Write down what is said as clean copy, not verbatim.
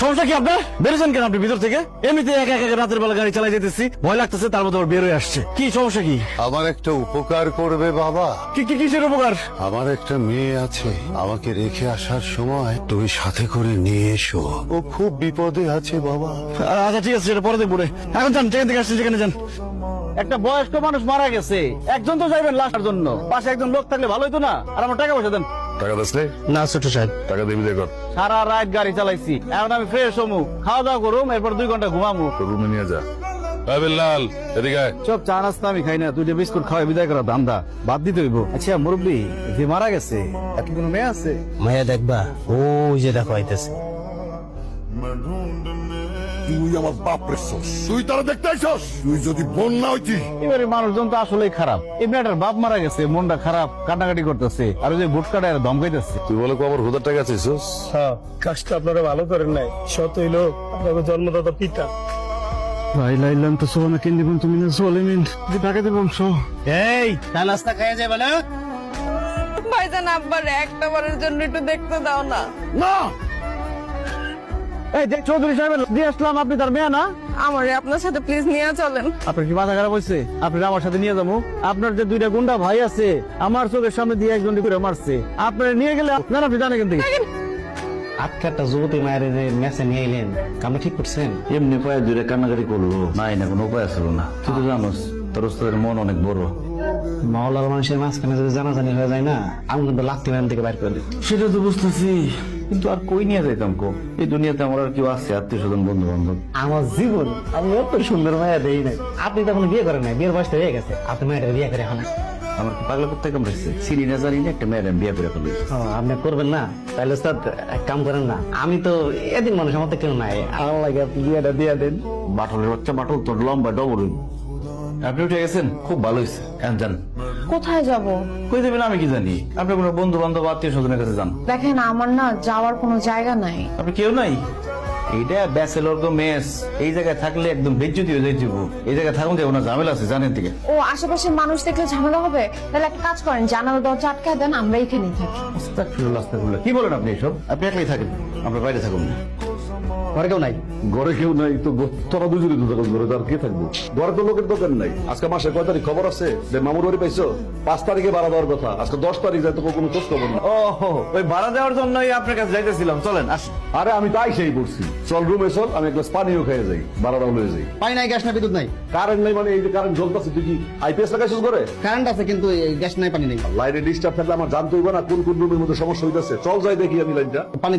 সমস্যা কি আপনার? বেরোছেন কেন আপনি ভিতর থেকে? এমনিতে একা একা রাতের বেলা গাড়ি চালাই যেতেছি, ভয় লাগতেছে, তার মধ্যে আবার বের হয়ে আসছে। কি সমস্যা কি? আমার একটা উপকার করবে বাবা। কিসের উপকার? আমার একটা মেয়ে আছে, আমাকে রেখে আসার সময় তুমি সাথে করে নিয়ে এসো। ও খুব বিপদে আছে বাবা। আচ্ছা ঠিক আছে, সেটা পরে দেখবো রে। এখন যান, যেখান থেকে আসছেন সেখানে যান। একটা বয়স্ক মানুষ মারা গেছে, একজন তো যাইবেন লাশের জন্য, পাশে একজন লোক থাকলে ভালো হতো না? আর আমার টাকা পয়সা দেন। টাকা দিসলে? না ছোট সাহেব, টাকা দিবি দেখো। সারা রাত গাড়ি চালাইছি, এখন আমি ফ্রেশ হমু, খাওয়া দাওয়া করুম, এরপর 2 ঘন্টা ঘুমামু। রুমে নিয়ে যা। লাল এদিকে আয়। সব চা নাস্তা আমি খাই না, 2টা বিস্কুট খাওয়াই বিদায় করা ধান্দা বাদ দিতে হইব। আচ্ছা মুরব্বী, যে মারা গেছে আর কি কোনো মেয়ে আছে? মায়া দেখবা, ওই যে দেখো আইতেছে। তুই আমার বাপ রেছস, তুই তারা দেখতে আইছস। তুই যদি বোন না হইতি। এবারে মানুষজন তো আসলেই খারাপ। এমনি একটা বাপ মারা গেছে, মনটা খারাপ, কান্নাকাটি করতেছে, আর ওই যে ভোট কাটায় ধমকাইতেছে। তুই বলে আমার হুদার টাকা চাইছস? হ্যাঁ, কাজটা আপনারা ভালো করেন নাই। সত হইল আপনাকে জন্মদাতা পিতা। ভাই লাইলাম তো সোনা কিন দিবেন তুমি না সোলেমিন যে টাকা দেব বংশ। এই চা নাস্তা খাইয়া যাবে না? ভাইজান আব্বারে একটা বারের জন্য একটু দেখতে দাও না। না এই যে চৌধুরী সাহেব দিয়ে আসলাম, আপনি তার মেয়ে না? আমারে আপনার সাথে প্লিজ নিয়ে চলেন। আপনার কি মাথা খারাপ হয়েছে? আপনি আমার সাথে নিয়ে যাবো? আপনার যে 2টা গুন্ডা ভাই আছে, আমার চোখের সামনে দিয়ে একজন করে মারছে, আপনার নিয়ে গেলে না আপনি জানেন কিন্তু আটকাটা যুবতী মায়ের যে মেসে নিয়ে এলেন, কামটা ঠিক করছেন? এমনি পায়ে 2টা কান্নাকাটি করলো, নাই না কোনো উপায় ছিল না। তুই তো জানোস তোর ওস্তাদের মন অনেক বড়। মাওলার মানুষের মাঝখানে যদি জানাজানি হয়ে যায় না, আমি কিন্তু লাত্তি ম্যান থেকে বাইর করে দিই। সেটা তো বুঝতেছি, কিন্তু আর কই নিয়ে যাইতাম কো? এই দুনিয়াতে আমার আর কেউ আছে আত্মীয় স্বজন বন্ধু বান্ধব? আমার জীবন আমি এত সুন্দর মায়া দেই নাই। আপনি তো এখনো বিয়ে করেন নাই, বিয়ের বয়সটা হয়ে গেছে, আপনি মায়ের বিয়ে করে এখন। আমার কি পাগলা করতে কামড়েছে? চিনি না জানি না একটা মেয়ের আমি বিয়ে করে ফেলি। আপনি করবেন না? তাহলে স্যার এক কাম করেন না, আমি তো এদিন মানুষ আমার তো কেউ নাই, আমার লাগে আপনি বিয়েটা দিয়ে দেন। বাটলের বাচ্চা বাটল তোর লম্বা ডবল। আপনি উঠে গেছেন, খুব ভালো হয়েছে। এখন যান। কোথায় যাব? কই দেবেন আমি কি জানি? আপনি কোনো বন্ধু বান্ধব আত্মীয় স্বজনের কাছে যান। দেখেন আমার না যাওয়ার কোনো জায়গা নাই। আপনি কেউ নাই? এইটা ব্যাচেলর তো মেস, এই জায়গায় থাকলে একদম বেজ্জতি হয়ে যাইব। এই জায়গায় থাকুন যাবো না, ঝামেলা আছে জানেন থেকে। ও আশেপাশে মানুষ দেখলে ঝামেলা হবে, তাহলে একটা কাজ করেন, জানালা দরজা আটকায় দেন, আমরা এখানেই থাকি। আস্তাগফিরুল্লাহ, আস্তাগফিরুল্লাহ। কি বলেন আপনি এসব? আপনি একলাই থাকেন, আমরা বাইরে থাকুন না। ঘরে কেউ নাই? ঘরে কেউ নাই তো তোরা দুজনই তো থাকো, ঘরে তো আর কে থাকবো? ঘরে তো লোকের দোকান নাই। আজকে মাসের কয় তারিখ খবর আছে যে মামুর বাড়ি পাইছো? 5 তারিখে ভাড়া দেওয়ার কথা, আজকে 10 তারিখ, যায় তো কোনো খোঁজ খবর না। ও ওই ভাড়া দেওয়ার জন্যই আপনার কাছে যাইতেছিলাম, চলেন আসি। আরে আমি তাই সেই পড়ছি, চল রুমে চল, আমি এক গ্লাস পানিও খেয়ে যাই, ভাড়াটাও লয়ে যাই। পানি নাই, গ্যাস নাই, বিদ্যুৎ নাই। কারেন্ট নাই মানে এই যে কারেন্ট জ্বলতেছে, তুই কি আইপিএস লাগাইছিস ঘরে? কারেন্ট আছে কিন্তু গ্যাস নাই, পানি নেই। লাইনে ডিস্টার্ব থাকলে আমার জানতে হইব না কোন কোন রুমের মধ্যে সমস্যা হইতেছে। চল যাই দেখি আমি লাইনটা। পানি